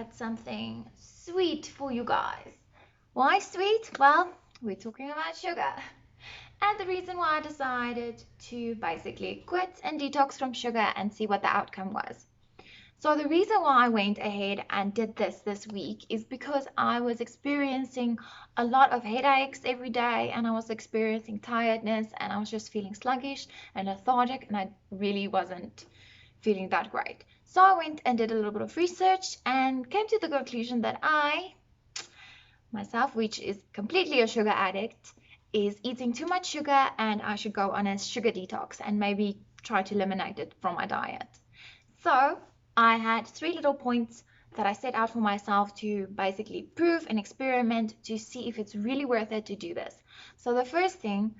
got something sweet for you guys. Why sweet? Well, we're talking about sugar. And the reason why I decided to basically quit and detox from sugar and see what the outcome was. So the reason why I went ahead and did this week is because I was experiencing a lot of headaches every day, and I was experiencing tiredness, and I was just feeling sluggish and lethargic, and I really wasn't feeling that great. So I went and did a little bit of research and came to the conclusion that I, myself, which is completely a sugar addict, is eating too much sugar, and I should go on a sugar detox and maybe try to eliminate it from my diet. So I had 3 little points that I set out for myself to basically prove and experiment to see if it's really worth it to do this. So the first thing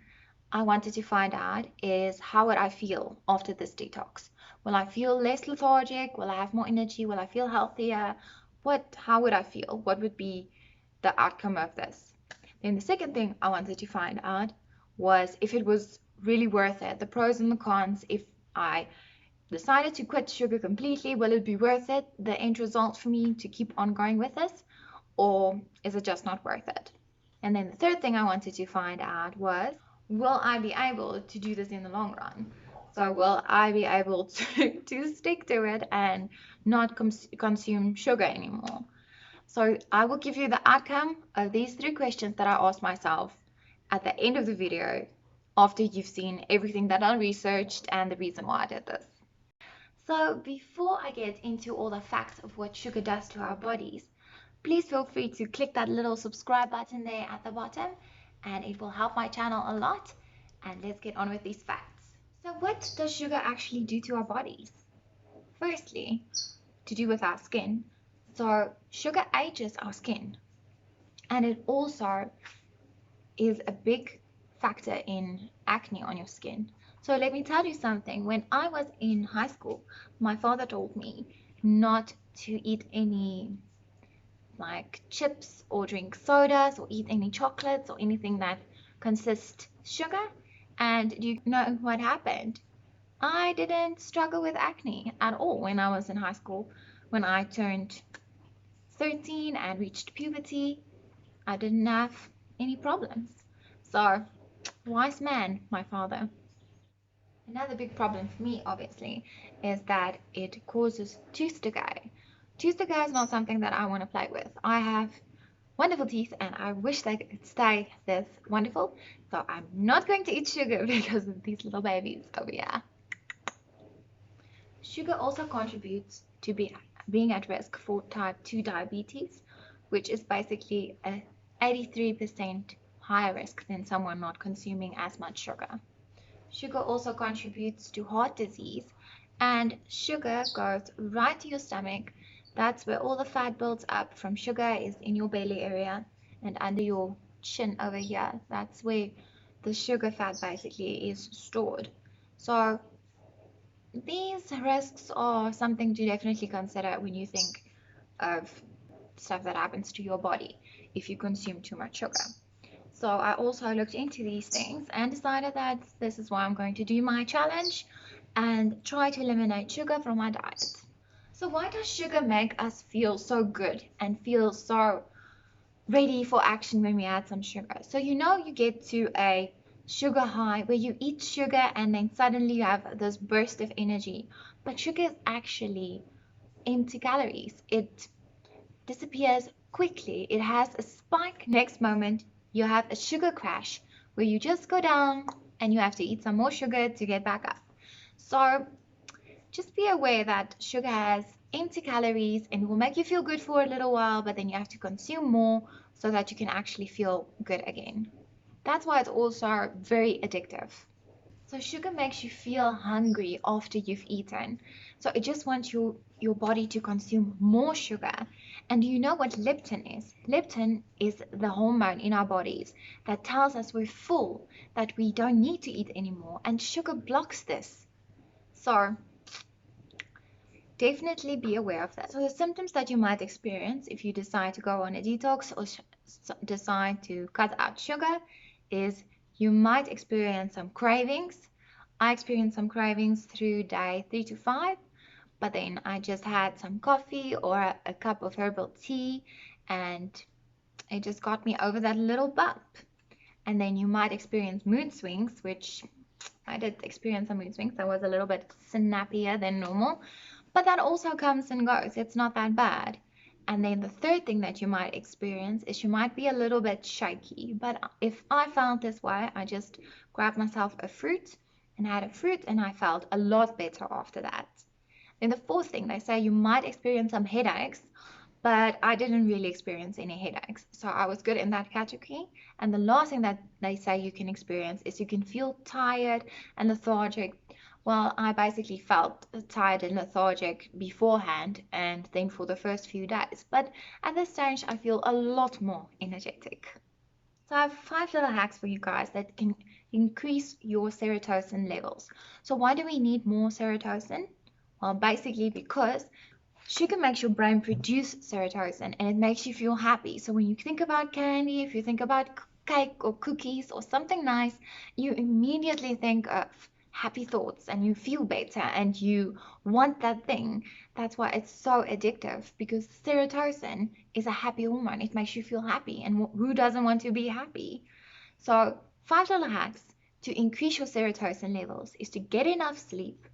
I wanted to find out is, how would I feel after this detox? Will I feel less lethargic? Will I have more energy? Will I feel healthier? How would I feel? What would be the outcome of this? Then the second thing I wanted to find out was if it was really worth it, the pros and the cons. If I decided to quit sugar completely, will it be worth it, the end result for me to keep on going with this, or is it just not worth it? And then the third thing I wanted to find out was, will I be able to do this in the long run? So will I be able to stick to it and not consume sugar anymore? So I will give you the outcome of these 3 questions that I asked myself at the end of the video, after you've seen everything that I researched and the reason why I did this. So before I get into all the facts of what sugar does to our bodies, please feel free to click that little subscribe button there at the bottom, and it will help my channel a lot. And let's get on with these facts. So what does sugar actually do to our bodies? Firstly, to do with our skin. So sugar ages our skin, and it also is a big factor in acne on your skin. So let me tell you something. When I was in high school, my father told me not to eat any like chips or drink sodas or eat any chocolates or anything that consists sugar. And do you know what happened? I didn't struggle with acne at all when I was in high school. When I turned 13 and reached puberty, I didn't have any problems. So, wise man, my father. Another big problem for me, obviously, is that it causes tooth decay. Tooth decay is not something that I want to play with. I have wonderful teeth, and I wish they could stay this wonderful. So I'm not going to eat sugar because of these little babies over here. Sugar also contributes to being at risk for type 2 diabetes, which is basically a 83% higher risk than someone not consuming as much sugar. Sugar also contributes to heart disease, and sugar goes right to your stomach. That's where all the fat builds up from sugar, is in your belly area and under your chin over here. That's where the sugar fat basically is stored. So these risks are something to definitely consider when you think of stuff that happens to your body if you consume too much sugar. So I also looked into these things and decided that this is why I'm going to do my challenge and try to eliminate sugar from my diet. So why does sugar make us feel so good and feel so ready for action when we add some sugar? So you get to a sugar high where you eat sugar and then suddenly you have this burst of energy. But sugar is actually empty calories. It disappears quickly. It has a spike. Next moment, you have a sugar crash where you just go down and you have to eat some more sugar to get back up. So just be aware that sugar has empty calories and it will make you feel good for a little while, but then you have to consume more so that you can actually feel good again. That's why it's also very addictive. So sugar makes you feel hungry after you've eaten. So it just wants your body to consume more sugar. And do you know what leptin is? Leptin is the hormone in our bodies that tells us we're full, that we don't need to eat anymore. And sugar blocks this. So definitely be aware of that. So the symptoms that you might experience if you decide to go on a detox or decide to cut out sugar is you might experience some cravings. I experienced some cravings through day 3 to 5, but then I just had some coffee or a cup of herbal tea, and it just got me over that little bump. And then you might experience mood swings, which I did experience some mood swings. I was a little bit snappier than normal, but that also comes and goes. It's not that bad. And then the third thing that you might experience is you might be a little bit shaky. But if I felt this way, I just grabbed myself a fruit and had a fruit, and I felt a lot better after that. Then the fourth thing, they say you might experience some headaches, but I didn't really experience any headaches. So I was good in that category. And the last thing that they say you can experience is you can feel tired and lethargic. Well, I basically felt tired and lethargic beforehand and then for the first few days. But at this stage, I feel a lot more energetic. So I have 5 little hacks for you guys that can increase your serotonin levels. So why do we need more serotonin? Well, basically because sugar makes your brain produce serotonin and it makes you feel happy. So when you think about candy, if you think about cake or cookies or something nice, you immediately think of happy thoughts and you feel better and you want that thing. That's why it's so addictive, because serotonin is a happy hormone. It makes you feel happy, and who doesn't want to be happy? So 5 little hacks to increase your serotonin levels is to get enough sleep,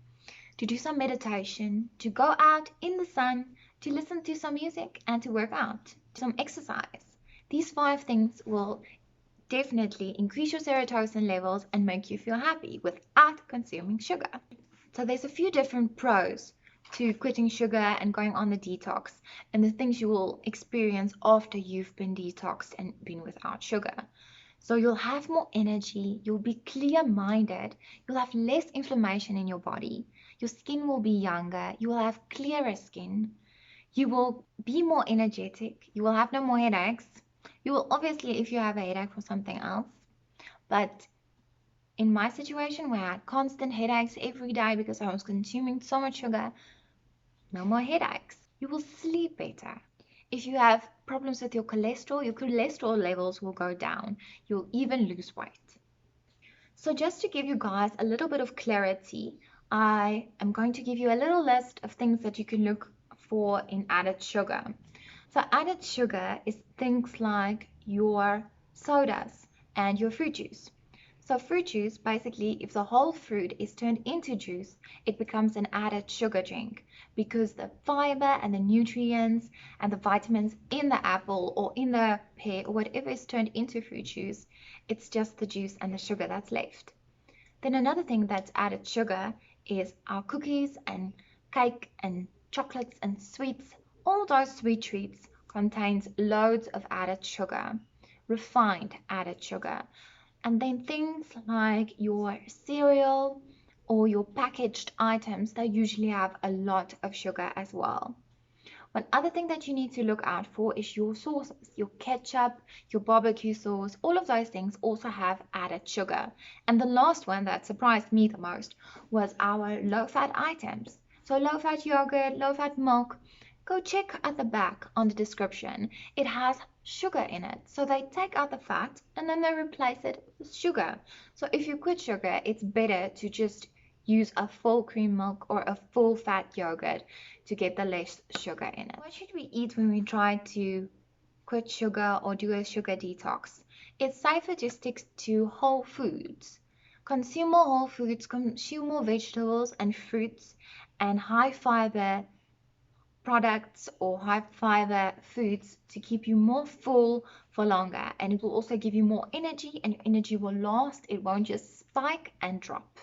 to do some meditation, to go out in the sun, to listen to some music, and to work out, some exercise. These 5 things will definitely increase your serotonin levels and make you feel happy without consuming sugar. So there's a few different pros to quitting sugar and going on the detox, and the things you will experience after you've been detoxed and been without sugar. So you'll have more energy, you'll be clear-minded, you'll have less inflammation in your body, your skin will be younger, you will have clearer skin, you will be more energetic, you will have no more headaches. You will obviously, if you have a headache for something else, but in my situation where I had constant headaches every day because I was consuming so much sugar, no more headaches. You will sleep better. If you have problems with your cholesterol levels will go down. You'll even lose weight. So just to give you guys a little bit of clarity, I am going to give you a little list of things that you can look for in added sugar. So added sugar is things like your sodas and your fruit juice. So fruit juice, basically, if the whole fruit is turned into juice, it becomes an added sugar drink, because the fiber and the nutrients and the vitamins in the apple or in the pear or whatever is turned into fruit juice, it's just the juice and the sugar that's left. Then another thing that's added sugar is our cookies and cake and chocolates and sweets. All those sweet treats contains loads of added sugar, refined added sugar. And then things like your cereal or your packaged items, they usually have a lot of sugar as well. One other thing that you need to look out for is your sauces, your ketchup, your barbecue sauce. All of those things also have added sugar. And the last one that surprised me the most was our low-fat items. So low-fat yogurt, low-fat milk. Go check at the back on the description. It has sugar in it. So they take out the fat and then they replace it with sugar. So if you quit sugar, it's better to just use a full cream milk or a full fat yogurt to get the less sugar in it. What should we eat when we try to quit sugar or do a sugar detox? It's safer to stick to whole foods. Consume more whole foods, consume more vegetables and fruits and high fiber products or high fiber foods to keep you more full for longer, and it will also give you more energy, and your energy will last. It won't just spike and drop.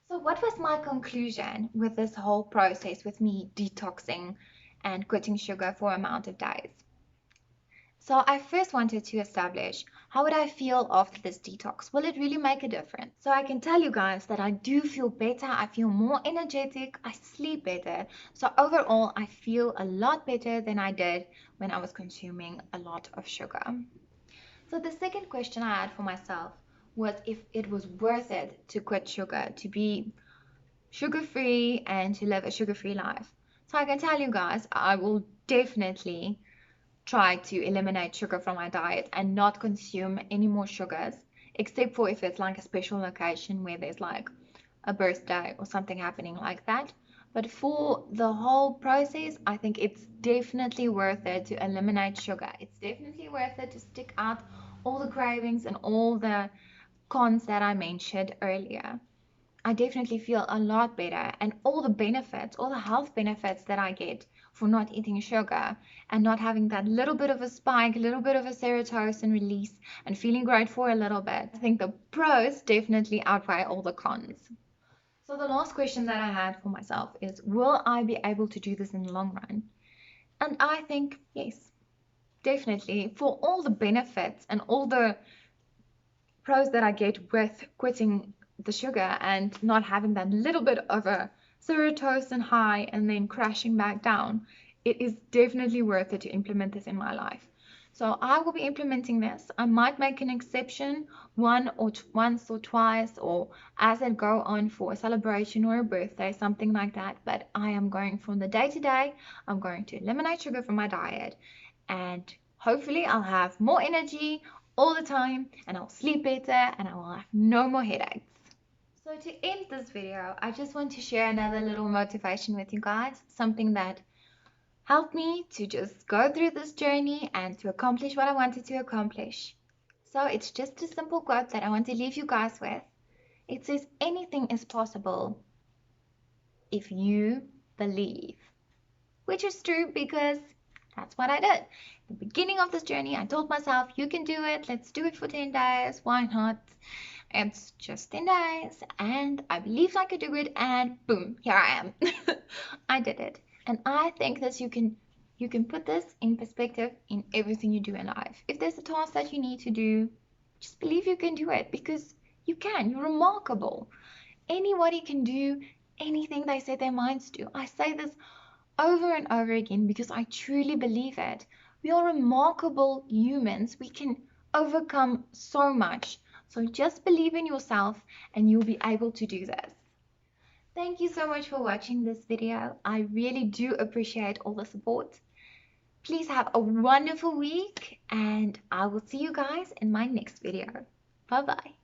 So what was my conclusion with this whole process with me detoxing and quitting sugar for an amount of days? So I first wanted to establish, how would I feel after this detox? Will it really make a difference? So I can tell you guys that I do feel better. I feel more energetic. I sleep better. So overall, I feel a lot better than I did when I was consuming a lot of sugar. So the second question I had for myself was if it was worth it to quit sugar, to be sugar-free and to live a sugar-free life. So I can tell you guys, I will definitely try to eliminate sugar from my diet and not consume any more sugars, except for if it's like a special occasion where there's like a birthday or something happening like that. But for the whole process, I think it's definitely worth it to eliminate sugar. It's definitely worth it to stick out all the cravings and all the cons that I mentioned earlier. I definitely feel a lot better, and all the benefits, all the health benefits that I get for not eating sugar and not having that little bit of a spike, a little bit of a serotonin release, and feeling great for a little bit. I think the pros definitely outweigh all the cons. So the last question that I had for myself is, will I be able to do this in the long run? And I think yes, definitely. For all the benefits and all the pros that I get with quitting the sugar and not having that little bit of a serotonin high and then crashing back down, it is definitely worth it to implement this in my life. So I will be implementing this. I might make an exception once or twice, or as I go on for a celebration or a birthday, something like that. But I am going from the day to day. I'm going to eliminate sugar from my diet, and hopefully I'll have more energy all the time, and I'll sleep better, and I will have no more headaches. So to end this video, I just want to share another little motivation with you guys, something that helped me to just go through this journey and to accomplish what I wanted to accomplish. So it's just a simple quote that I want to leave you guys with. It says, anything is possible if you believe. Which is true, because that's what I did. The beginning of this journey, I told myself, you can do it. Let's do it for 10 days. Why not? It's just 10 days, and I believed I could do it, and boom, here I am. I did it. And I think that you can put this in perspective in everything you do in life. If there's a task that you need to do, just believe you can do it, because you can. You're remarkable. Anybody can do anything they set their minds to. I say this over and over again because I truly believe it. We are remarkable humans. We can overcome so much. So just believe in yourself and you'll be able to do this. Thank you so much for watching this video. I really do appreciate all the support. Please have a wonderful week, and I will see you guys in my next video. Bye bye.